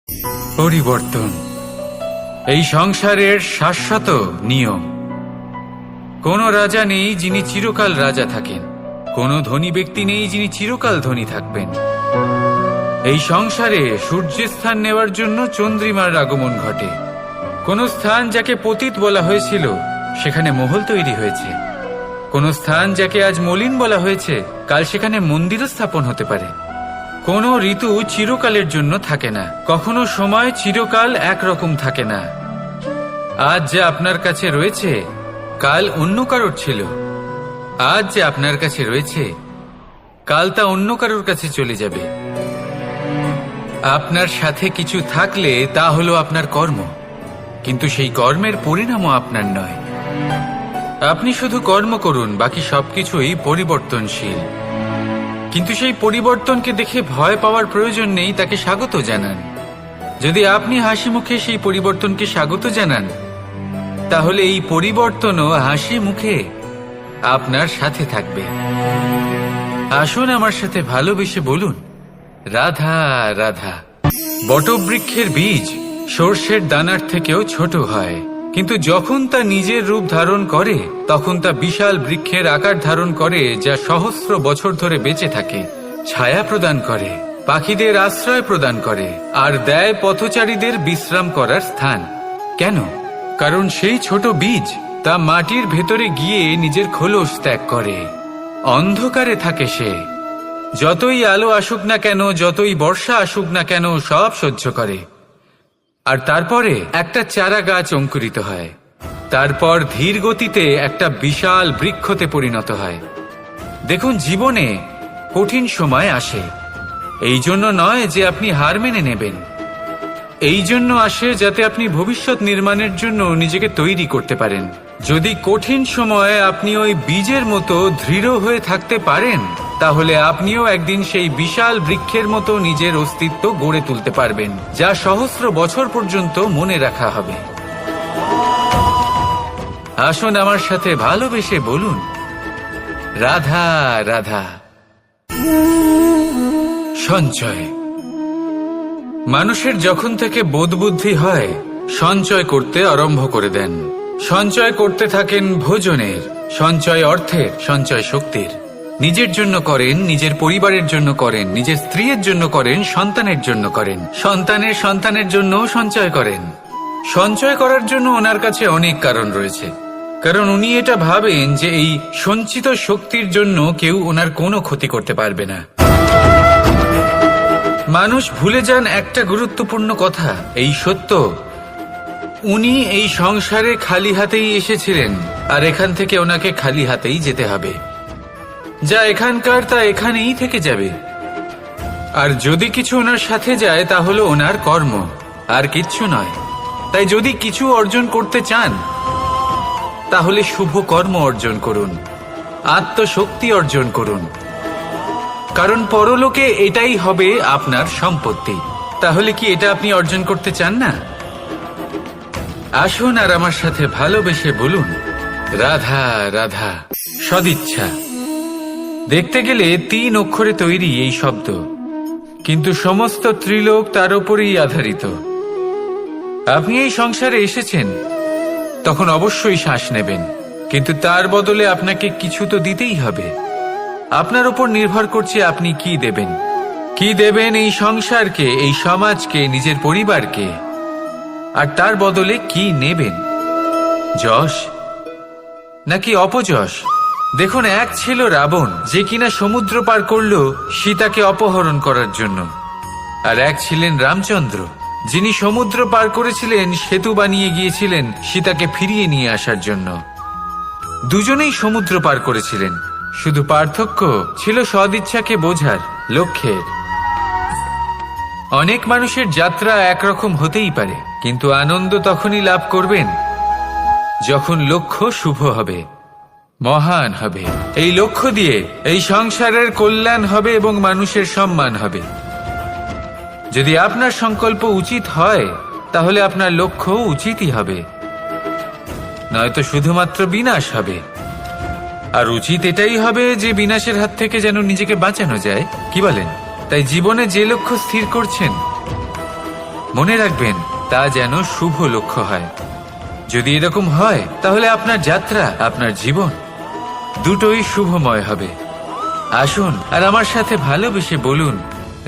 পরিবর্তন এই সংসারের শাশ্বত নিয়ম। কোন রাজা নেই যিনি চিরকাল রাজা থাকেন, কোন ধনী ব্যক্তি নেই যিনি চিরকাল ধনী থাকবেন। এই সংসারে সূর্যের স্থান নেওয়ার জন্য চন্দ্রিমার আগমন ঘটে। কোন স্থান যাকে পতিত বলা হয়েছিল সেখানে মহল তৈরি হয়েছে, কোন স্থান যাকে আজ মলিন বলা হয়েছে কাল সেখানে মন্দিরও স্থাপন হতে পারে। কোন ঋতু চিরকালের জন্য থাকে না, কখনো সময় চিরকাল একরকম থাকে না। আজ যে আপনার কাছে রয়েছে কাল অন্য কারোর ছিল, আজ যে আপনার কাছে রয়েছে কাল তা অন্য কারোর কাছে চলে যাবে। আপনার সাথে কিছু থাকলে তা হলো আপনার কর্ম, কিন্তু সেই কর্মের পরিণামও আপনার নয়। আপনি শুধু কর্ম করুন, বাকি সবকিছুই পরিবর্তনশীল। কিন্তু সেই পরিবর্তনকে দেখে ভয় পাওয়ার প্রয়োজন নেই, তাকে স্বাগত জানান। যদি আপনি হাসি মুখে সেই পরিবর্তনকে স্বাগত জানান, তাহলে এই পরিবর্তনও হাসি মুখে আপনার সাথে থাকবে। আসুন আমার সাথে ভালোবেসে বলুন, রাধা রাধা। বটবৃক্ষের বীজ সর্ষের দানার থেকেও ছোট হয়, কিন্তু যখন তা নিজের রূপ ধারণ করে তখন তা বিশাল বৃক্ষের আকার ধারণ করে, যা সহস্র বছর ধরে বেঁচে থাকে, ছায়া প্রদান করে, পাখিদের আশ্রয় প্রদান করে, আর দেয় পথচারীদের বিশ্রাম করার স্থান। কেন? কারণ সেই ছোট বীজ তা মাটির ভেতরে গিয়ে নিজের খোলস ত্যাগ করে। অন্ধকারে থাকে সে, যতই আলো আসুক না কেন, যতই বর্ষা আসুক না কেন, সব সহ্য করে। আর তারপরে একটা চারা গাছ অঙ্কুরিত হয়, তারপর ধীর গতিতে একটা বিশাল বৃক্ষতে পরিণত হয়। দেখুন, জীবনে কঠিন সময় আসে, এই জন্য নয় যে আপনি হার মেনে নেবেন, এই জন্য আসে যাতে আপনি ভবিষ্যৎ নির্মাণের জন্য নিজেকে তৈরি করতে পারেন। যদি কঠিন সময়ে আপনি ওই বীজের মতো দৃঢ় হয়ে থাকতে পারেন, তাহলে আপনিও একদিন সেই বিশাল বৃক্ষের মতো নিজের অস্তিত্ব গড়ে তুলতে পারবেন, যা সহস্র বছর পর্যন্ত মনে রাখা হবে। আসুন আমার সাথে ভালোবেসে বলুন, রাধা রাধা। সঞ্চয়। মানুষের যখন থেকে বোধবুদ্ধি হয় সঞ্চয় করতে আরম্ভ করে দেন। সঞ্চয় করতে থাকেন ভোজনের, সঞ্চয় অর্থের, সঞ্চয় শক্তির। নিজের জন্য করেন, নিজের পরিবারের জন্য করেন, নিজের স্ত্রীর জন্য করেন, সন্তানের জন্য করেন, সন্তানের সন্তানের জন্য সঞ্চয় করেন। সঞ্চয় করার জন্য ওনার কাছে অনেক কারণ রয়েছে, কারণ উনি এটা ভাবেন যে এই সঞ্চিত শক্তির জন্য কেউ ওনার কোনো ক্ষতি করতে পারবে না। মানুষ ভুলে যান একটা গুরুত্বপূর্ণ কথা, এই সত্য, উনি এই সংসারে খালি হাতেই এসেছিলেন, আর এখান থেকে ওনাকে খালি হাতেই যেতে হবে। যা এখানকার তা এখানেই থেকে যাবে। আর যদি কিছু ওনার সাথে যায় তা হলো ওনার কর্ম, আর কিচ্ছু নয়। তাই যদি কিছু অর্জন করতে চান, তাহলে শুভ কর্ম অর্জন করুন, আত্মশক্তি অর্জন করুন, কারণ পরলোকে এটাই হবে আপনার সম্পত্তি। তাহলে কি এটা আপনি অর্জন করতে চান না? আসুন আর আমার সাথে ভালোবেসে বলুন, রাধা রাধা। সদিচ্ছা। দেখতে গেলে 3 অক্ষরে তৈরি এই শব্দ, কিন্তু সমস্ত ত্রিলোক তার উপরেই আধারিত। আপনি এই সংসারে এসেছেন, তখন অবশ্যই শ্বাস নেবেন, কিন্তু তার বদলে আপনাকে কিছু তো দিতেই হবে। আপনার উপর নির্ভর করছে আপনি কি দেবেন। কি দেবেন এই সংসারকে, এই সমাজকে, নিজের পরিবারকে, আর তার বদলে কি নেবেন? যশ নাকি অপযশ? দেখুন, এক ছিল রাবণ, যে কিনা সমুদ্র পার করল সীতাকে অপহরণ করার জন্য, আর এক ছিলেন রামচন্দ্র, যিনি সমুদ্র পার করেছিলেন, সেতু বানিয়ে গিয়েছিলেন সীতাকে ফিরিয়ে নিয়ে আসার জন্য। দুজনেই সমুদ্র পার করেছিলেন, শুধু পার্থক্য ছিল সদিচ্ছাকে বোঝার, লক্ষ্যের। অনেক মানুষের যাত্রা একরকম হতেই পারে, কিন্তু আনন্দ তখনই লাভ করবেন যখন লক্ষ্য শুভ হবে, মহান হবে। এই লক্ষ্য দিয়ে এই সংসারের কল্যাণ হবে এবং মানুষের সম্মান হবে। যদি আপনার সংকল্প উচিত হয়, তাহলে আপনার লক্ষ্য উচিতই হবে, নয়তো শুধুমাত্র বিনাশ হবে। আর উচিত এটাই হবে যে বিনাশের হাত থেকে যেন নিজেকে বাঁচানো যায়, কি বলেন? তাই জীবনে যে লক্ষ্য স্থির করছেন, মনে রাখবেন তা যেন শুভ লক্ষ্য হয়। যদি এরকম হয় তাহলে আপনার যাত্রা, আপনার জীবন দুটোই শুভময় হবে। আসুন আর আমার সাথে ভালোবেসে বলুন,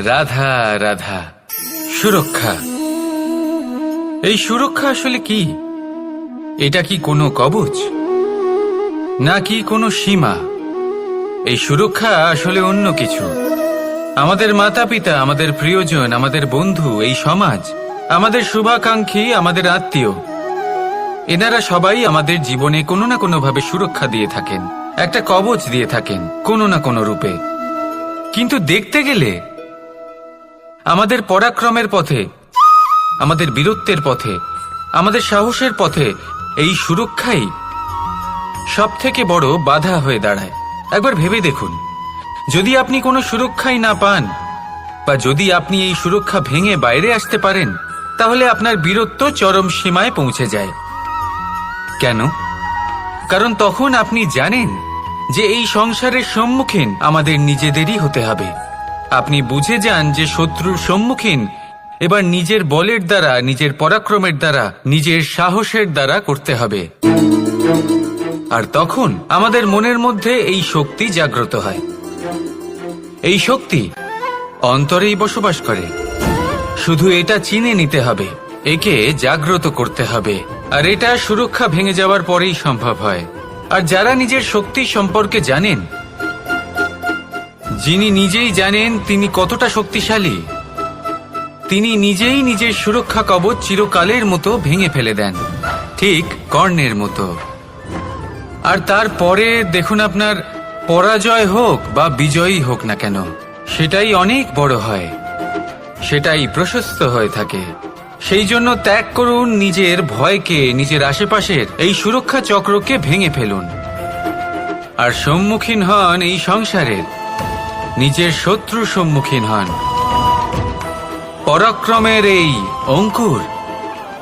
রাধা রাধা। সুরক্ষা। এই সুরক্ষা আসলে কি? এটা কি কোনো কবচ নাকি কোনো সীমা? এই সুরক্ষা আসলে অন্য কিছু। আমাদের মাতা পিতা, আমাদের প্রিয়জন, আমাদের বন্ধু, এই সমাজ, আমাদের শুভাকাঙ্ক্ষী, আমাদের আত্মীয়, এনারা সবাই আমাদের জীবনে কোনো না কোনো ভাবে সুরক্ষা দিয়ে থাকেন, একটা কবচ দিয়ে থাকেন কোনো না কোনো রূপে। কিন্তু দেখতে গেলে আমাদের পরাক্রমের পথে, আমাদের বীরত্বের পথে, আমাদের সাহসের পথে এই সুরক্ষাই সব থেকে বড় বাধা হয়ে দাঁড়ায়। একবার ভেবে দেখুন, যদি আপনি কোনো সুরক্ষাই না পান, বা যদি আপনি এই সুরক্ষা ভেঙে বাইরে আসতে পারেন, তাহলে আপনার বীরত্ব চরম সীমায় পৌঁছে যায়। কেন? কারণ তখন আপনি জানেন যে এই সংসারের সম্মুখীন আমাদের নিজেদেরই হতে হবে। আপনি বুঝে যান যে শত্রুর সম্মুখীন এবার নিজের বলের দ্বারা, নিজের পরাক্রমের দ্বারা, নিজের সাহসের দ্বারা করতে হবে। আর তখন আমাদের মনের মধ্যে এই শক্তি জাগ্রত হয়। এই শক্তি অন্তরেই বসবাস করে। শুধু এটা চিনে নিতে হবে, একে জাগ্রত করতে হবে। আর এটা সুরক্ষা ভেঙে যাওয়ার পরেই সম্ভব হয়। আর যারা নিজের শক্তি সম্পর্কে জানেন, যিনি নিজেই জানেন তিনি কতটা শক্তিশালী, তিনি নিজেই নিজের সুরক্ষা কবচ চিরকালের মতো ভেঙে ফেলে দেন, ঠিক কর্ণের মতো। আর তারপরে দেখুন, আপনার পরাজয় হোক বা বিজয়ী হোক না কেন, সেটাই অনেক বড় হয়, সেটাই প্রশস্ত হয়ে থাকে। সেই জন্য ত্যাগ করুন নিজের ভয়কে, নিজের আশেপাশের এই সুরক্ষা চক্রকে ভেঙে ফেলুন। আর সম্মুখীন হন এই সংসারের নিজের শত্রু সম্মুখীন হন। পরাক্রমের এই অঙ্কুর,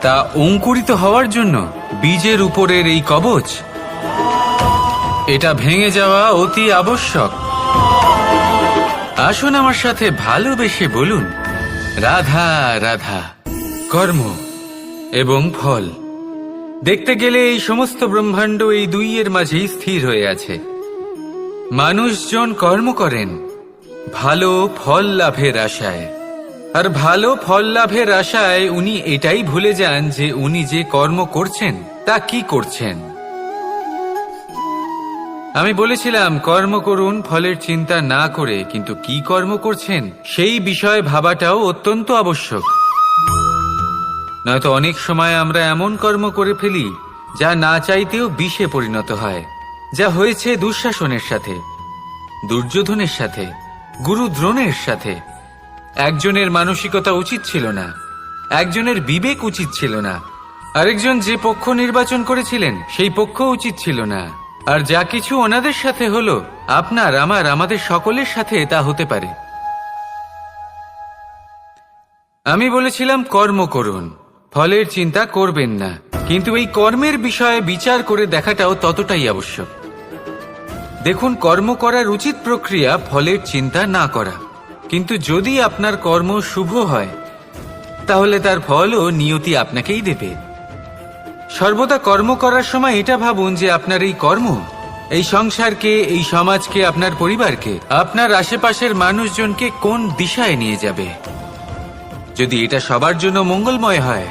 তা অঙ্কুরিত হওয়ার জন্য বীজের উপরের এই কবচ, এটা ভেঙে যাওয়া অতি আবশ্যক। আসুন আমার সাথে ভালোবেসে বলুন, রাধা রাধা। কর্ম এবং ফল। দেখতে গেলে এই সমস্ত ব্রহ্মাণ্ড এই দুইয়ের মাঝেই স্থির হয়ে আছে। মানুষজন কর্ম করেন ভালো ফল লাভের আশায়, আর ভালো ফল লাভের আশায় উনি এটাই ভুলে যান যে উনি যে কর্ম করছেন তা কি করছেন। আমি বলেছিলাম কর্ম করুন ফলের চিন্তা না করে, কিন্তু কি কর্ম করছেন সেই বিষয়ে ভাবাটাও অত্যন্ত আবশ্যক। নয়তো অনেক সময় আমরা এমন কর্ম করে ফেলি যা না চাইতেও বিষে পরিণত হয়। যা হয়েছে দুঃশাসনের সাথে, দুর্যোধনের সাথে, গুরু দ্রোণের সাথে। একজনের মানসিকতা উচিত ছিল না, একজনের বিবেক উচিত ছিল না, আরেকজন যে পক্ষ নির্বাচন করেছিলেন সেই পক্ষ উচিত ছিল না। আর যা কিছু ওনাদের সাথে হলো, আপনার, আমার, আমাদের সকলের সাথে তা হতে পারে। আমি বলেছিলাম কর্ম করুন, ফলের চিন্তা করবেন না, কিন্তু এই কর্মের বিষয়ে বিচার করে দেখাটাও ততটাই আবশ্যক। দেখুন, কর্ম করার উচিত প্রক্রিয়া ফলের চিন্তা না করা, কিন্তু যদি আপনার কর্ম শুভ হয় তাহলে তার ফলও নিয়তি আপনাকেই দেবে। সর্বদা কর্ম করার সময় এটা ভাবুন যে আপনার এই কর্ম এই সংসারকে, এই সমাজকে, আপনার পরিবারকে, আপনার আশেপাশের মানুষজনকে কোন দিশায় নিয়ে যাবে। যদি এটা সবার জন্য মঙ্গলময় হয়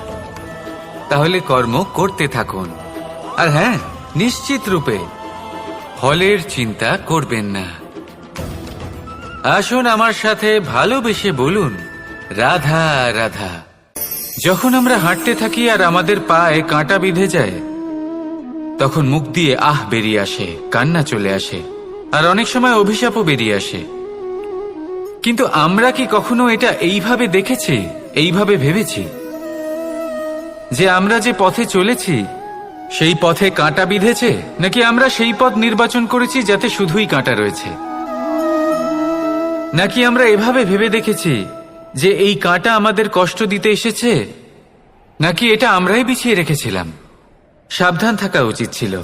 তাহলে কর্ম করতে থাকুন। আর হ্যাঁ, নিশ্চিত রূপে ফলের চিন্তা করবেন না। আসুন আমার সাথে ভালোবেসে বলুন, রাধা রাধা। যখন আমরা হাঁটতে থাকি আর আমাদের পায়ে কাঁটা বিঁধে যায়, তখন মুখ দিয়ে আহ বেরিয়ে আসে, কান্না চলে আসে, আর অনেক সময় অভিশাপও বেরিয়ে আসে। কিন্তু আমরা কি কখনো এটা এইভাবে দেখেছি, এইভাবে ভেবেছি যে আমরা যে পথে চলেছি সেই পথে কাঁটা বিঁধেছে, নাকি আমরা সেই পথ নির্বাচন করেছি যাতে শুধুই কাঁটা রয়েছে? নাকি আমরা এভাবে ভেবে দেখেছি যে এই কাঁটা আমাদের কষ্ট দিতে এসেছে, নাকি এটা আমরাই বিছিয়ে রেখেছিলাম? সাবধান থাকা উচিত ছিল,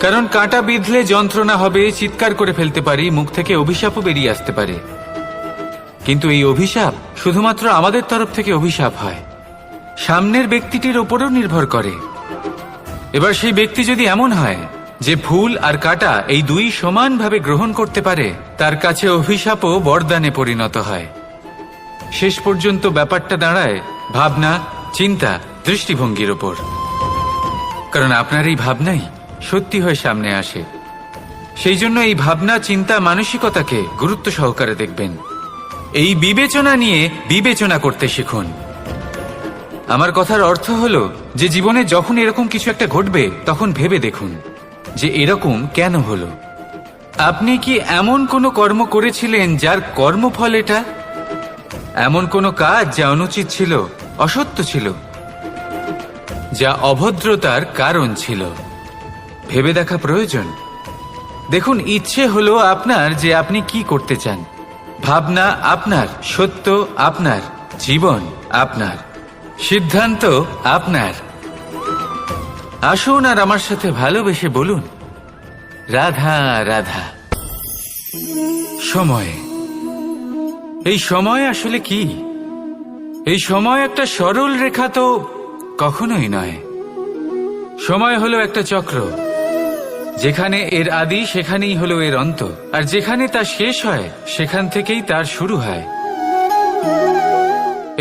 কারণ কাঁটা বিঁধলে যন্ত্রণা হবে, চিৎকার করে ফেলতে পারি, মুখ থেকে অভিশাপও বেরিয়ে আসতে পারে। কিন্তু এই অভিশাপ শুধুমাত্র আমাদের তরফ থেকে অভিশাপ হয়, সামনের ব্যক্তিটির ওপরও নির্ভর করে। এবার সেই ব্যক্তি যদি এমন হয় যে ফুল আর কাঁটা এই দুই সমানভাবে গ্রহণ করতে পারে, তার কাছে অভিশাপও বরদানে পরিণত হয়। শেষ পর্যন্ত ব্যাপারটা দাঁড়ায় ভাবনা, চিন্তা, দৃষ্টিভঙ্গির ওপর। কারণ আপনার এই ভাবনাই সত্যি হয়ে সামনে আসে। সেই জন্য এই ভাবনা, চিন্তা, মানসিকতাকে গুরুত্ব সহকারে দেখবেন। এই বিবেচনা নিয়ে বিবেচনা করতে শিখুন। আমার কথার অর্থ হলো যে জীবনে যখন এরকম কিছু একটা ঘটবে তখন ভেবে দেখুন যে এরকম কেন হলো। আপনি কি এমন কোনো কর্ম করেছিলেন যার কর্মফল এটা? এমন কোনো কাজ যা অনুচিত ছিল, অসত্য ছিল, যা অভদ্রতার কারণ ছিল? ভেবে দেখা প্রয়োজন। দেখুন, ইচ্ছে হলো আপনার যে আপনি কি করতে চান। ভাবনা আপনার, সত্য আপনার, জীবন আপনার, সিদ্ধান্ত আপনার। আসুন আর আমার সাথে ভালোবেসে বলুন, রাধা রাধা। সময়, এই সময় আসলে কি? এই সময় একটা সরল রেখা তো কখনোই নয়। সময় হলো একটা চক্র। যেখানে এর আদি সেখানেই হলো এর অন্ত, আর যেখানে তা শেষ হয় সেখান থেকেই তার শুরু হয়।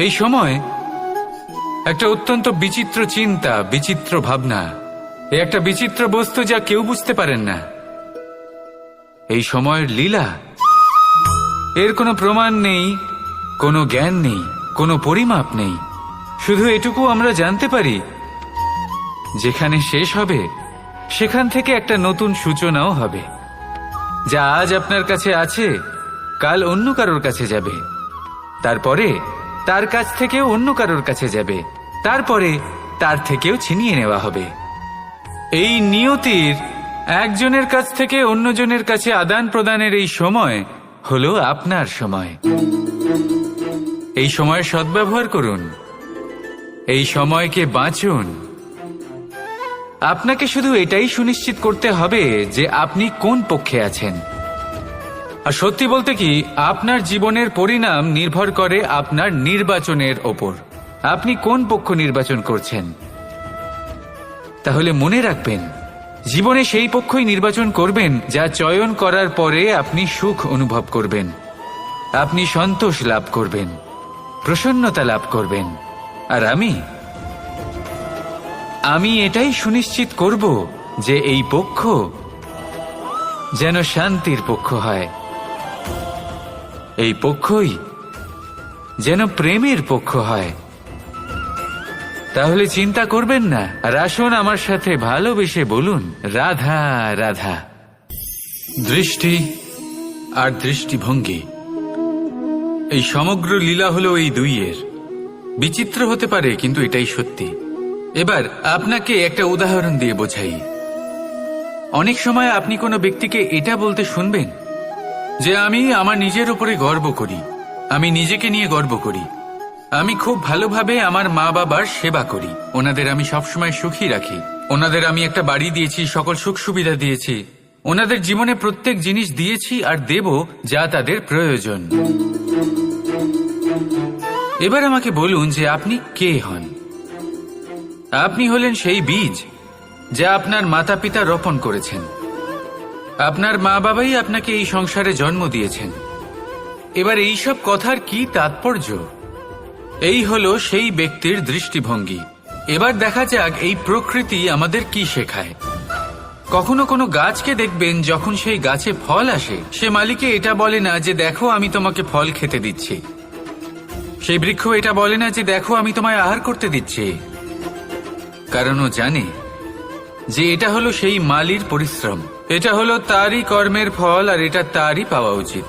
এই সময় একটা অত্যন্ত বিচিত্র চিন্তা, বিচিত্র ভাবনা, একটা বিচিত্র বস্তু যা কেউ বুঝতে পারেন না। এই সময়ের লীলা, এর কোনো প্রমাণ নেই, কোনো জ্ঞান নেই, কোনো পরিমাপ নেই। শুধু এটুকু আমরা জানতে পারি, যেখানে শেষ হবে সেখান থেকে একটা নতুন সূচনাও হবে। যা আজ আপনার কাছে আছে কাল অন্য কারোর কাছে যাবে, তারপরে তার কাছ থেকেও অন্য কারোর কাছে যাবে, তারপরে তার থেকেও ছিনিয়ে নেওয়া হবে। এই নিয়তির একজনের কাছ থেকে অন্যজনের কাছে আদান প্রদানের এই সময় হলো আপনার সময়। এই সময়ের সদ্ব্যবহার করুন, এই সময়কে বাঁচুন। আপনাকে শুধু এটাই সুনিশ্চিত করতে হবে যে আপনি কোন পক্ষে আছেন। আর সত্যি বলতে কি, আপনার জীবনের পরিণাম নির্ভর করে আপনার নির্বাচনের ওপর। আপনি কোন পক্ষ নির্বাচন করছেন। তাহলে মনে রাখবেন, জীবনে সেই পক্ষই নির্বাচন করবেন যা চয়ন করার পরে আপনি সুখ অনুভব করবেন, আপনি সন্তোষ লাভ করবেন, প্রসন্নতা লাভ করবেন। আর আমি এটাই সুনিশ্চিত করব যে এই পক্ষ যেন শান্তির পক্ষ হয়, এই পক্ষই যেন প্রেমের পক্ষ হয়। তাহলে চিন্তা করবেন না, আর আসুন আমার সাথে ভালোবেসে বলুন, রাধা রাধা। দৃষ্টি আর দৃষ্টিভঙ্গি, এই সমগ্র লীলা হলো এই দুইয়ের। বিচিত্র হতে পারে, কিন্তু এটাই সত্যি। এবার আপনাকে একটা উদাহরণ দিয়ে বোঝাই। অনেক সময় আপনি কোনো ব্যক্তিকে এটা বলতে শুনবেন যে আমি আমার নিজের উপরে গর্ব করি, আমি নিজেকে নিয়ে গর্ব করি, আমি খুব ভালোভাবে আমার মা বাবার সেবা করি, ওনাদের আমি সবসময় সুখী রাখি, ওনাদের আমি একটা বাড়ি দিয়েছি, সকল সুখ সুবিধা দিয়েছি, ওনাদের জীবনে প্রত্যেক জিনিস দিয়েছি আর দেব যা তাদের প্রয়োজন। এবার আমাকে বলুন যে আপনি কে হন। আপনি হলেন সেই বীজ যা আপনার মাতা পিতা রোপণ করেছেন। আপনার মা বাবাই আপনাকে এই সংসারে জন্ম দিয়েছেন। এবার এই সব কথার কি তাৎপর্য? এই হলো সেই ব্যক্তির দৃষ্টিভঙ্গি। এবার দেখা যাক এই প্রকৃতি আমাদের কি শেখায়। কখনো কোনো গাছকে দেখবেন, যখন সেই গাছে ফল আসে, সে মালিকে এটা বলে না যে দেখো আমি তোমাকে ফল খেতে দিচ্ছি। সেই বৃক্ষ এটা বলে না যে দেখো আমি তোমায় আহার করতে দিচ্ছি, কারণ ও জানে যে এটা হলো সেই মালির পরিশ্রম, এটা হলো তারই কর্মের ফল, আর এটা তারই পাওয়া উচিত।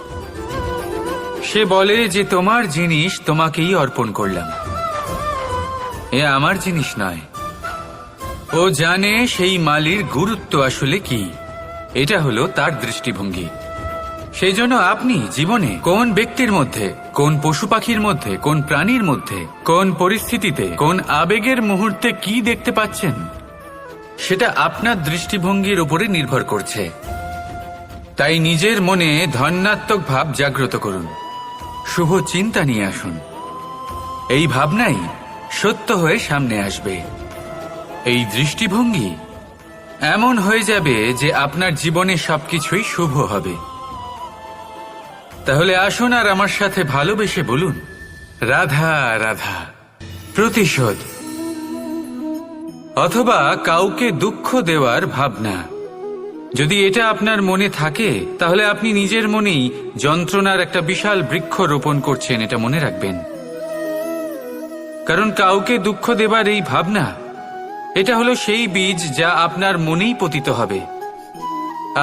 সে বলে যে তোমার জিনিস তোমাকেই অর্পণ করলাম, এ আমার জিনিস নয়। ও জানে সেই মালির গুরুত্ব আসলে কি। এটা হলো তার দৃষ্টিভঙ্গি। সেই জন্য আপনি জীবনে কোন ব্যক্তির মধ্যে, কোন পশু পাখির মধ্যে, কোন প্রাণীর মধ্যে, কোন পরিস্থিতিতে, কোন আবেগের মুহূর্তে কি দেখতে পাচ্ছেন, সেটা আপনার দৃষ্টিভঙ্গির উপরে নির্ভর করছে। তাই নিজের মনে ধন্যাত্মক ভাব জাগ্রত করুন, শুভ চিন্তা নিয়ে আসুন। এই ভাবনাই সত্য হয়ে সামনে আসবে। এই দৃষ্টিভঙ্গি এমন হয়ে যাবে যে আপনার জীবনে সবকিছুই শুভ হবে। তাহলে আসুন আর আমার সাথে ভালোবেসে বলুন, রাধা রাধা। প্রতিশোধ অথবা কাউকে দুঃখ দেওয়ার ভাবনা, যদি এটা আপনার মনে থাকে তাহলে আপনি নিজের মনেই যন্ত্রণার একটা বিশাল বৃক্ষ রোপণ করছেন, এটা মনে রাখবেন। কারণ কাউকে দুঃখ দেবার এই ভাবনা, এটা হলো সেই বীজ যা আপনার মনেই পতিত হবে,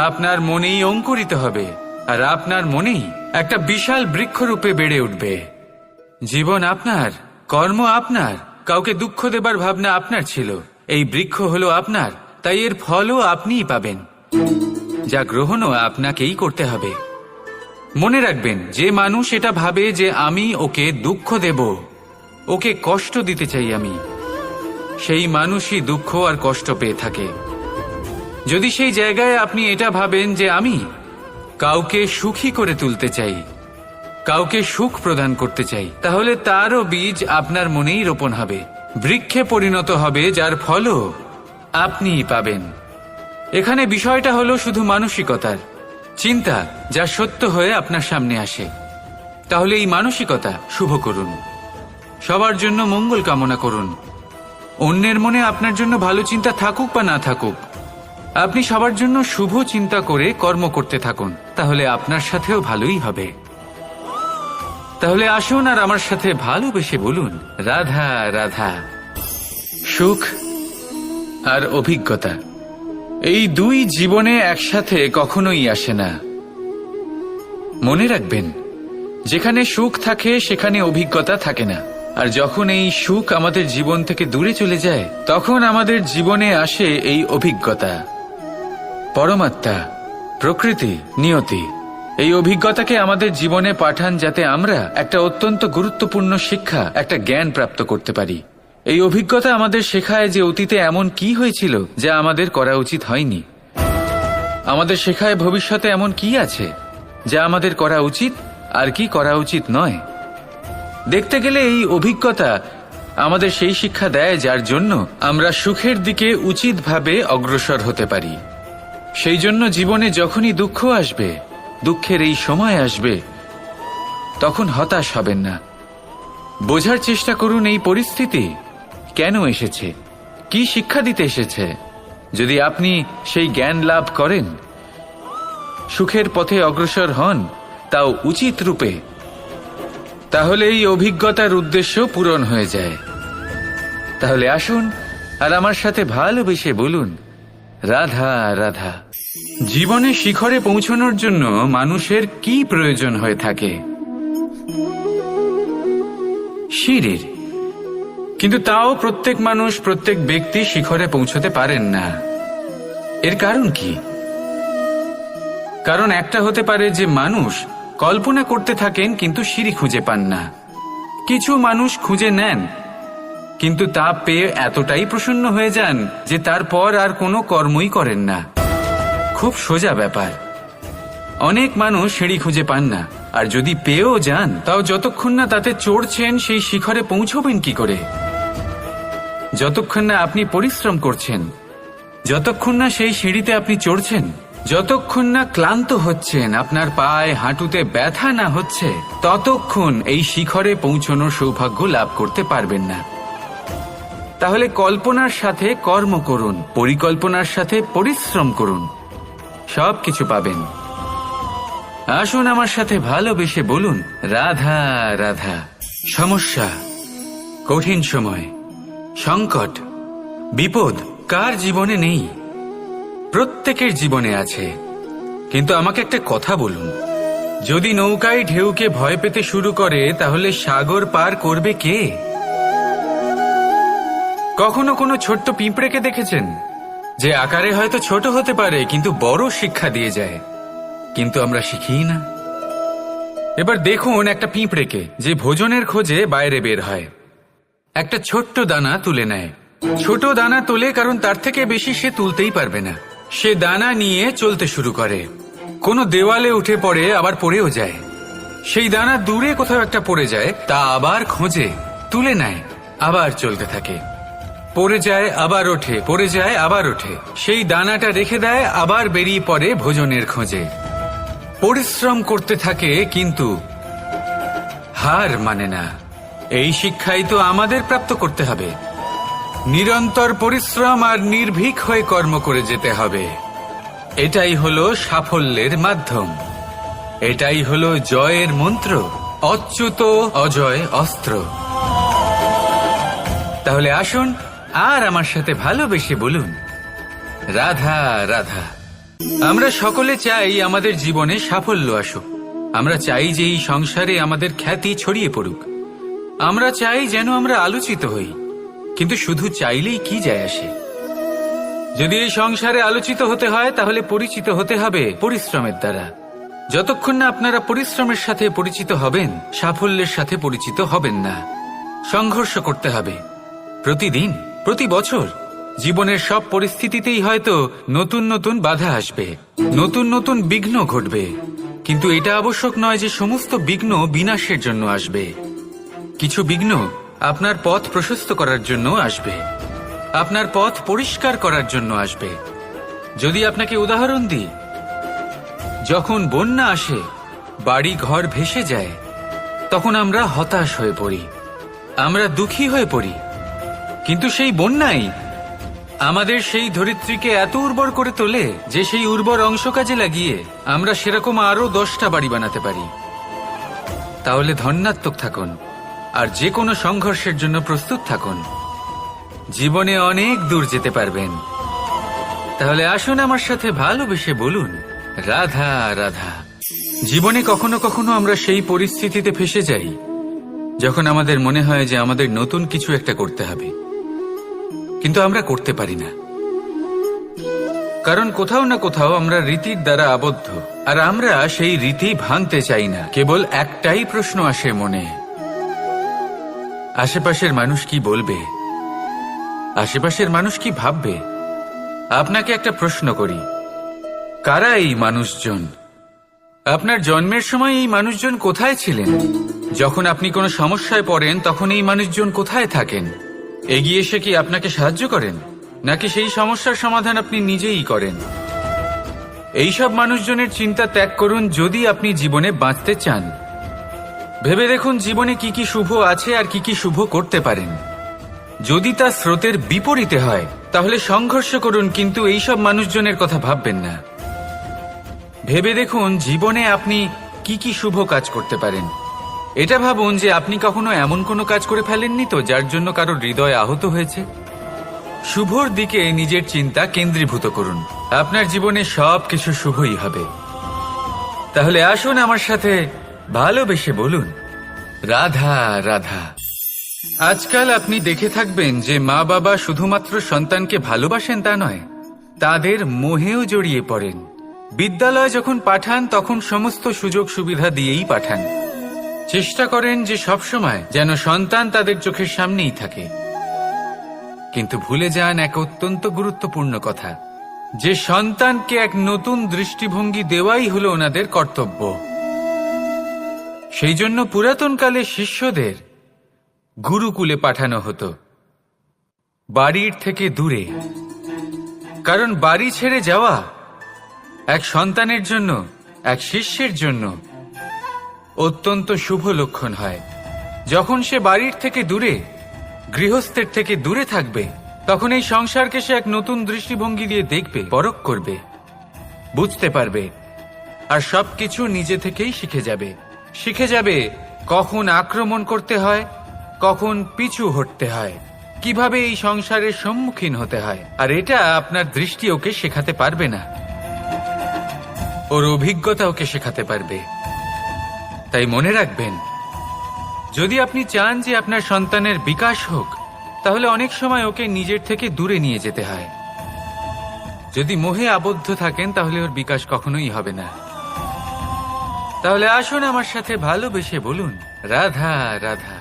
আপনার মনেই অঙ্কুরিত হবে, আর আপনার মনেই একটা বিশাল বৃক্ষরূপে বেড়ে উঠবে। জীবন আপনার, কর্ম আপনার, কাউকে দুঃখ দেবার ভাবনা আপনার ছিল, এই বৃক্ষ হলো আপনার, তাই এর ফলও আপনিই পাবেন, যা গ্রহণও আপনাকেই করতে হবে। মনে রাখবেন, যে মানুষ এটা ভাবে যে আমি ওকে দুঃখ দেব, ওকে কষ্ট দিতে চাই আমি, সেই মানুষই দুঃখ আর কষ্ট পেয়ে থাকে। যদি সেই জায়গায় আপনি এটা ভাবেন যে আমি কাউকে সুখী করে তুলতে চাই, কাউকে সুখ প্রদান করতে চাই, তাহলে তারও বীজ আপনার মনেই রোপণ হবে, বৃক্ষে পরিণত হবে, যার ফলও আপনিই পাবেন। এখানে বিষয়টা হলো শুধু মানসিকতার চিন্তা, যা সত্য হয়ে আপনার সামনে আসে। তাহলে এই মানসিকতা শুভ করুন, সবার জন্য মঙ্গল কামনা করুন। অন্যের মনে আপনার জন্য ভালো চিন্তা থাকুক বা না থাকুক, আপনি সবার জন্য শুভ চিন্তা করে কর্ম করতে থাকুন, তাহলে আপনার সাথেও ভালোই হবে। তাহলে আসুন আর আমার সাথে ভালোবেসে বলুন, রাধা রাধা। সুখ আর অভিজ্ঞতা, এই দুই জীবনে একসাথে কখনোই আসে না। মনে রাখবেন, যেখানে সুখ থাকে সেখানে অভিজ্ঞতা থাকে না, আর যখন এই সুখ আমাদের জীবন থেকে দূরে চলে যায়, তখন আমাদের জীবনে আসে এই অভিজ্ঞতা। পরমাত্মা, প্রকৃতি, নিয়তি এই অভিজ্ঞতাকে আমাদের জীবনে পাঠান, যাতে আমরা একটা অত্যন্ত গুরুত্বপূর্ণ শিক্ষা, একটা জ্ঞান প্রাপ্ত করতে পারি। এই অভিজ্ঞতা আমাদের শেখায় যে অতীতে এমন কি হয়েছিল যা আমাদের করা উচিত হয়নি। আমাদের শেখায় ভবিষ্যতে এমন কি আছে যা আমাদের করা উচিত আর কি করা উচিত নয়। দেখতে গেলে এই অভিজ্ঞতা আমাদের সেই শিক্ষা দেয় যার জন্য আমরা সুখের দিকে উচিতভাবে অগ্রসর হতে পারি। সেই জন্য জীবনে যখনই দুঃখ আসবে, দুঃখের এই সময় আসবে, তখন হতাশ হবেন না। বোঝার চেষ্টা করুন এই পরিস্থিতি কেন এসেছে, কি শিক্ষা দিতে এসেছে। যদি আপনি সেই জ্ঞান লাভ করেন, সুখের পথে অগ্রসর হন, তাও উচিত রূপে, তাহলে এই অভিজ্ঞতার উদ্দেশ্য পূরণ হয়ে যায়। তাহলে আসুন আর আমার সাথে ভালোবেসে বলুন, রাধা রাধা। জীবনে শিখরে পৌঁছানোর জন্য মানুষের কি প্রয়োজন হয়ে থাকে? সিঁড়ির। কিন্তু তাও প্রত্যেক মানুষ, প্রত্যেক ব্যক্তি শিখরে পৌঁছতে পারেন না। এর কারণ কি? কারণ একটা হতে পারে যে মানুষ কল্পনা করতে থাকেন কিন্তু সিঁড়ি খুঁজে পান না। কিছু মানুষ খুঁজে নেন কিন্তু তা পেয়ে এতটাই প্রসন্ন হয়ে যান যে তারপর আর কোনো কর্মই করেন না। খুব সোজা ব্যাপার। অনেক মানুষ সিঁড়ি খুঁজে পান না, আর যদি পেয়েও যান তাও যতক্ষণ না তাতে চড়ছেন সেই শিখরে পৌঁছবেন কি করে? যতক্ষণ না আপনি পরিশ্রম করছেন, যতক্ষণ না সেই সিঁড়িতে আপনি চড়ছেন, যতক্ষণ না ক্লান্ত হচ্ছেন, আপনার পায়ে হাঁটুতে ব্যথা না হচ্ছে, ততক্ষণ এই শিখরে পৌঁছানোর সৌভাগ্য লাভ করতে পারবেন না। তাহলে কল্পনার সাথে কর্ম করুন, পরিকল্পনার সাথে পরিশ্রম করুন, সব কিছু পাবেন। আসুন আমার সাথে ভালোবেসে বলুন, রাধা রাধা। সমস্যা, কঠিন সময়, সংকট, বিপদ কার জীবনে নেই? প্রত্যেকের জীবনে আছে। কিন্তু আমাকে একটা কথা বলুন, যদি নৌকায় ঢেউকে ভয় পেতে শুরু করে, তাহলে সাগর পার করবে কে? কখনো কোনো ছোট্ট পিঁপড়েকে দেখেছেন, যে আকারে হয়তো ছোট হতে পারে কিন্তু বড় শিক্ষা দিয়ে যায়? কিন্তু আমরা শিখি না। এবার দেখুন একটা পিঁপড়েকে, যে ভোজনের খোঁজে বাইরে বের হয়, একটা ছোট্ট দানা তুলে নেয়। ছোট দানা তোলে কারণ তার থেকে বেশি সে তুলতেই পারবে না। সে দানা নিয়ে চলতে শুরু করে, কোনো দেওয়ালে উঠে পড়ে, আবার পড়েও যায়। সেই দানা দূরে কোথাও একটা পড়ে যায়, তা আবার খোঁজে, তুলে নেয়, আবার চলতে থাকে, পড়ে যায় আবার ওঠে, পড়ে যায় আবার ওঠে, সেই দানাটা রেখে দেয়, আবার বেরিয়ে পড়ে ভোজনের খোঁজে। পরিশ্রম করতে থাকে কিন্তু হার মানে না। এই শিক্ষাই তো আমাদের প্রাপ্ত করতে হবে। নিরন্তর পরিশ্রম আর নির্ভীক হয়ে কর্ম করে যেতে হবে। এটাই হলো সাফল্যের মাধ্যম, এটাই হলো জয়ের মন্ত্র, অচ্যুত অজয় অস্ত্র। তাহলে আসুন আর আমার সাথে ভালোবেসে বলুন, রাধা রাধা। আমরা সকলে চাই আমাদের জীবনে সাফল্য আসুক। আমরা চাই যে এই সংসারে আমাদের খ্যাতি ছড়িয়ে পড়ুক। আমরা চাই যেন আমরা আলোচিত হই। কিন্তু শুধু চাইলেই কি যায় আসে? যদি এই সংসারে আলোচিত হতে হয় তাহলে পরিচিত হতে হবে পরিশ্রমের দ্বারা। যতক্ষণ না আপনারা পরিশ্রমের সাথে পরিচিত হবেন, সাফল্যের সাথে পরিচিত হবেন না। সংঘর্ষ করতে হবে প্রতিদিন, প্রতি বছর। জীবনের সব পরিস্থিতিতেই হয়তো নতুন নতুন বাধা আসবে, নতুন নতুন বিঘ্ন ঘটবে। কিন্তু এটা আবশ্যক নয় যে সমস্ত বিঘ্ন বিনাশের জন্য আসবে। কিছু বিঘ্ন আপনার পথ প্রশস্ত করার জন্য আসবে, আপনার পথ পরিষ্কার করার জন্য আসবে। যদি আপনাকে উদাহরণ দিই, যখন বন্যা আসে, বাড়ি ঘর ভেসে যায়, তখন আমরা হতাশ হয়ে পড়ি, আমরা দুঃখী হয়ে পড়ি। কিন্তু সেই বন্যাই আমাদের সেই ধরিত্রীকে এত উর্বর করে তোলে যে সেই উর্বর অংশ কাজে লাগিয়ে আমরা সেরকম আরো 10টা বাড়ি বানাতে পারি। তাহলে ধন্যাত্মক থাকুন আর যে কোনো সংঘর্ষের জন্য প্রস্তুত থাকুন। জীবনে অনেক দূর যেতে পারবেন। তাহলে আসুন আমার সাথে ভালোবেসে বলুন, রাধা রাধা। জীবনে কখনো কখনো আমরা সেই পরিস্থিতিতে ফেসে যাই যখন আমাদের মনে হয় যে আমাদের নতুন কিছু একটা করতে হবে, কিন্তু আমরা করতে পারি না। কারণ কোথাও না কোথাও আমরা রীতির দ্বারা আবদ্ধ, আর আমরা সেই রীতি ভাঙতে চাই না। কেবল একটাই প্রশ্ন আসে মনে, আশেপাশের মানুষ কি বলবে, আশেপাশের মানুষ কি ভাববে। আপনাকে একটা প্রশ্ন করি, কারা এই মানুষজন? আপনার জন্মের সময় এই মানুষজন কোথায় ছিলেন? যখন আপনি কোনো সমস্যায় পড়েন তখন এই মানুষজন কোথায় থাকেন? এগিয়ে এসে কি আপনাকে সাহায্য করেন, নাকি সেই সমস্যার সমাধান আপনি নিজেই করেন? এইসব মানুষজনের চিন্তা ত্যাগ করুন যদি আপনি জীবনে বাঁচতে চান। ভেবে দেখুন জীবনে কি কি শুভ আছে আর কি কি শুভ করতে পারেন। যদি তা স্রোতের বিপরীতে হয় তাহলে সংঘর্ষ করুন, কিন্তু এইসব মানুষজনের কথা ভাববেন না। ভেবে দেখুন জীবনে আপনি কি কি শুভ কাজ করতে পারেন। এটা ভাবুন যে আপনি কখনো এমন কোনো কাজ করে ফেলেননি তো যার জন্য কারো হৃদয় আহত হয়েছে। শুভর দিকে নিজের চিন্তা কেন্দ্রীভূত করুন, আপনার জীবনে সব কিছু শুভই হবে। তাহলে আসুন আমার সাথে ভালোবেসে বলুন, রাধা রাধা। আজকাল আপনি দেখে থাকবেন যে মা বাবা শুধুমাত্র সন্তানকে ভালোবাসেন তা নয়, তাদের মোহেও জড়িয়ে পড়েন। বিদ্যালয় যখন পাঠান তখন সমস্ত সুযোগ সুবিধা দিয়েই পাঠান। চেষ্টা করেন যে সবসময় যেন সন্তান তাদের চোখের সামনেই থাকে। কিন্তু ভুলে যান এক অত্যন্ত গুরুত্বপূর্ণ কথা, যে সন্তানকে এক নতুন দৃষ্টিভঙ্গি দেওয়াই হলো ওনাদের কর্তব্য। সেই জন্য পুরাতনকালে শিষ্যদের গুরুকুলে পাঠানো হতো, বাড়ির থেকে দূরে। কারণ বাড়ি ছেড়ে যাওয়া এক সন্তানের জন্য, এক শিষ্যের জন্য অত্যন্ত শুভ লক্ষণ হয়। যখন সে বাড়ির থেকে দূরে, গৃহস্থের থেকে দূরে থাকবে, তখন এই সংসারকে সে এক নতুন দৃষ্টিভঙ্গি দিয়ে দেখবে, পরখ করবে, বুঝতে পারবে, আর সবকিছু নিজে থেকেই শিখে যাবে কখন আক্রমণ করতে হয়, কখন পিছু হটতে হয়, কিভাবে এই সংসারের সম্মুখীন হতে হয়। আর এটা আপনার দৃষ্টি ওকে শেখাতে পারবে না, ওর অভিজ্ঞতা ওকে শেখাতে পারবে। তাই মনে রাখবেন, যদি আপনি চান যে আপনার সন্তানের বিকাশ হোক, তাহলে অনেক সময় ওকে নিজের থেকে দূরে নিয়ে যেতে হয়। যদি মোহে আবদ্ধ থাকেন তাহলে ওর বিকাশ কখনোই হবে না। তাহলে আসুন আমার সাথে ভালোবেসে বলুন, রাধা রাধা।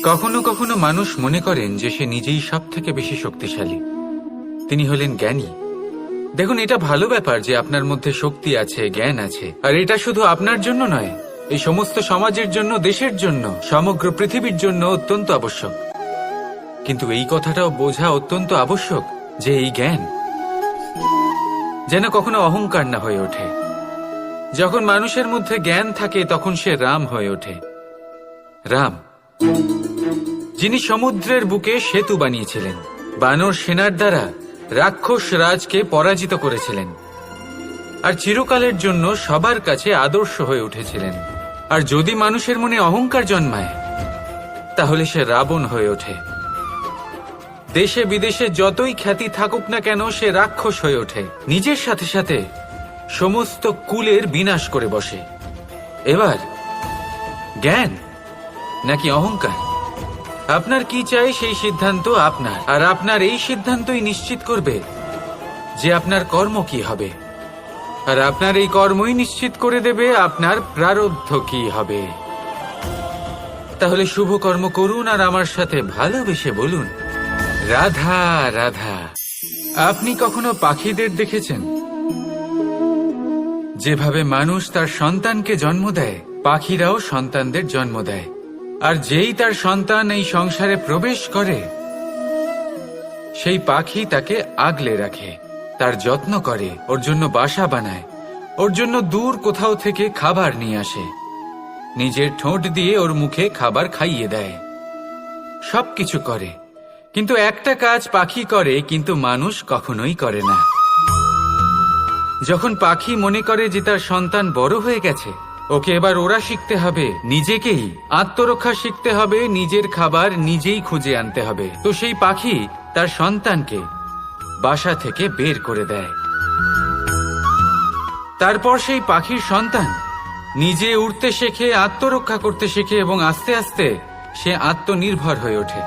কখনো কখনো মানুষ মনে করেন যে সে নিজেই সব থেকে বেশি শক্তিশালী, তিনি হলেন জ্ঞানী। দেখুন, এটা ভালো ব্যাপার যে আপনার মধ্যে শক্তি আছে, জ্ঞান আছে, আর এটা শুধু আপনার জন্য নয়, এই সমস্ত সমাজের জন্য, দেশের জন্য, সমগ্র পৃথিবীর জন্য অত্যন্ত আবশ্যক। কিন্তু এই কথাটাও বোঝা অত্যন্ত আবশ্যক যে এই জ্ঞান যেন কখনো অহংকার না হয়ে ওঠে। যখন মানুষের মধ্যে জ্ঞান থাকে তখন সে রাম হয়ে ওঠে। রাম, যিনি সমুদ্রের বুকে সেতু বানিয়েছিলেন, বানর সেনার দ্বারা রাক্ষস রাজকে পরাজিত করেছিলেন, আর চিরকালের জন্য সবার কাছে আদর্শ হয়ে উঠেছিলেন। আর যদি মানুষের মনে অহংকার জন্মায় তাহলে সে রাবণ হয়ে ওঠে। দেশে বিদেশে যতই খ্যাতি থাকুক না কেন সে রাক্ষস হয়ে ওঠে, নিজের সাথে সাথে সমস্ত কুলের বিনাশ করে বসে। এবার জ্ঞান নাকি অহংকার, আপনার কি চাই সেই সিদ্ধান্ত আপনার, আর আপনার এই সিদ্ধান্তই নিশ্চিত করবে যে আপনার কর্ম কি হবে, আর আপনার এই কর্মই নিশ্চিত করে দেবে আপনার প্রারব্ধ কি হবে। তাহলে শুভ কর্ম করুন আর আমার সাথে ভালোবেসে বলুন, রাধা রাধা। আপনি কখনো পাখিদের দেখেছেন? যেভাবে মানুষ তার সন্তানকে জন্ম দেয়, পাখিরাও সন্তানদের জন্ম দেয়। আর যেই তার সন্তান এই সংসারে প্রবেশ করে, সেই পাখি তাকে আগলে রাখে, তার যত্ন করে, ওর জন্য বাসা বানায়, ওর জন্য দূর কোথাও থেকে খাবার নিয়ে আসে, নিজের ঠোঁট দিয়ে ওর মুখে খাবার খাইয়ে দেয়, সবকিছু করে। কিন্তু একটা কাজ পাখি করে কিন্তু মানুষ কখনোই করে না। যখন পাখি মনে করে যে তার সন্তান বড় হয়ে গেছে, ওকে এবার ওরা শিখতে হবে, নিজেকেই আত্মরক্ষা শিখতে হবে, নিজের খাবার নিজেই খুঁজে আনতে হবে, তো সেই পাখি তার সন্তানকে বাসা থেকে বের করে দেয়। তারপর সেই পাখির সন্তান নিজে উড়তে শেখে, আত্মরক্ষা করতে শেখে এবং আস্তে আস্তে সে আত্মনির্ভর হয়ে ওঠে।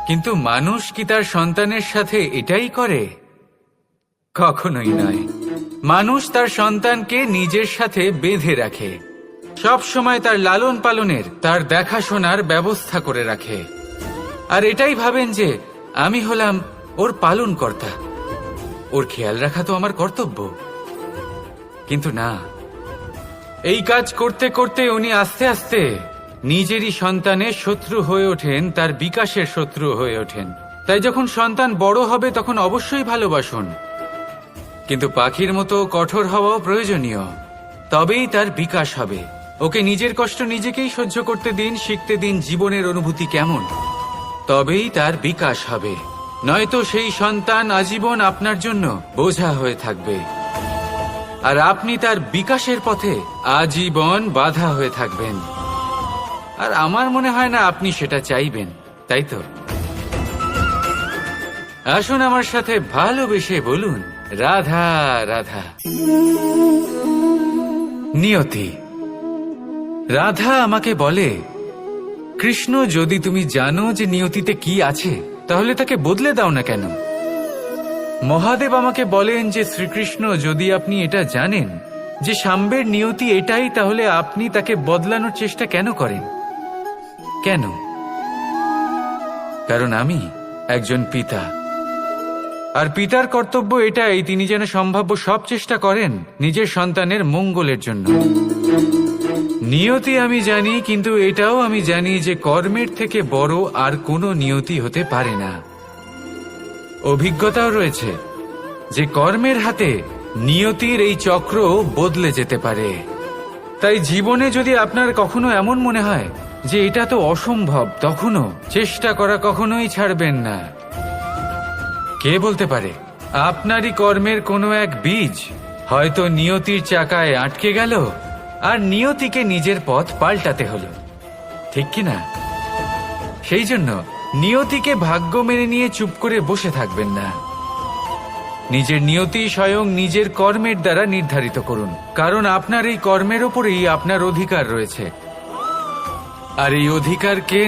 কিন্তু মানুষ কি তার সন্তানের সাথে এটাই করে? কখনোই নয়। মানুষ তার সন্তানকে নিজের সাথে বেঁধে রাখে, সব সময় তার লালন পালনের, তার দেখাশোনার ব্যবস্থা করে রাখে, আর এটাই ভাবেন যে আমি হলাম ওর পালনকর্তা, ওর খেয়াল রাখা তো আমার কর্তব্য। কিন্তু না, এই কাজ করতে করতে উনি আস্তে আস্তে নিজেরই সন্তানের শত্রু হয়ে ওঠেন, তার বিকাশের শত্রু হয়ে ওঠেন। তাই যখন সন্তান বড় হবে তখন অবশ্যই ভালোবাসুন, কিন্তু পাখির মতো কঠোর হওয়াও প্রয়োজনীয়, তবেই তার বিকাশ হবে। ওকে নিজের কষ্ট নিজেকেই সহ্য করতে দিন, শিখতে দিন জীবনের অনুভূতি কেমন, তবেই তার বিকাশ হবে। নয়তো সেই সন্তান আজীবন আপনার জন্য বোঝা হয়ে থাকবে, আর আপনি তার বিকাশের পথে আজীবন বাধা হয়ে থাকবেন। আর আমার মনে হয় না আপনি সেটা চাইবেন, তাই তো? আসুন আমার সাথে ভালোবেসে বলুন, রাধা রাধা। নিয়তি। রাধা আমাকে বলে, কৃষ্ণ, যদি তুমি জানো যে নিয়তিতে কি আছে তাহলে তাকে বদলে দাও না কেন? মহাদেব আমাকে বলেন যে শ্রীকৃষ্ণ, যদি আপনি এটা জানেন যে সাম্বের নিয়তি এটাই, তাহলে আপনি তাকে বদলানোর চেষ্টা কেন করেন? কেন? কারণ আমি একজন পিতা, আর পিতার কর্তব্য এটাই, তিনি যেন সম্ভাব্য সব চেষ্টা করেন নিজের সন্তানের মঙ্গলের জন্য। নিয়তি আমি জানি, কিন্তু এটাও আমি জানি যে কর্মের থেকে বড় আর কোনো নিয়তি হতে পারে না। অভিজ্ঞতাও রয়েছে যে কর্মের হাতে নিয়তির এই চক্র বদলে যেতে পারে। তাই জীবনে যদি আপনার কখনো এমন মনে হয় যে এটা তো অসম্ভব, তখনও চেষ্টা করা কখনোই ছাড়বেন না। কে বলতে পারে আপনারই কর্মের কোনো এক বীজ হয়তো নিয়তির চাকায় আটকে গেল, আর নিয়তিকে নিজের পথ পাল্টাতে হলো, ঠিক কিনা? সেই জন্য নিয়তিকে ভাগ্য মেনে নিয়ে চুপ করে বসে থাকবেন না। নিজের নিয়তি স্বয়ং নিজের কর্মের দ্বারা নির্ধারিত করুন, কারণ আপনার এই কর্মের ওপরেই আপনার অধিকার রয়েছে, আর এই অধিকারকে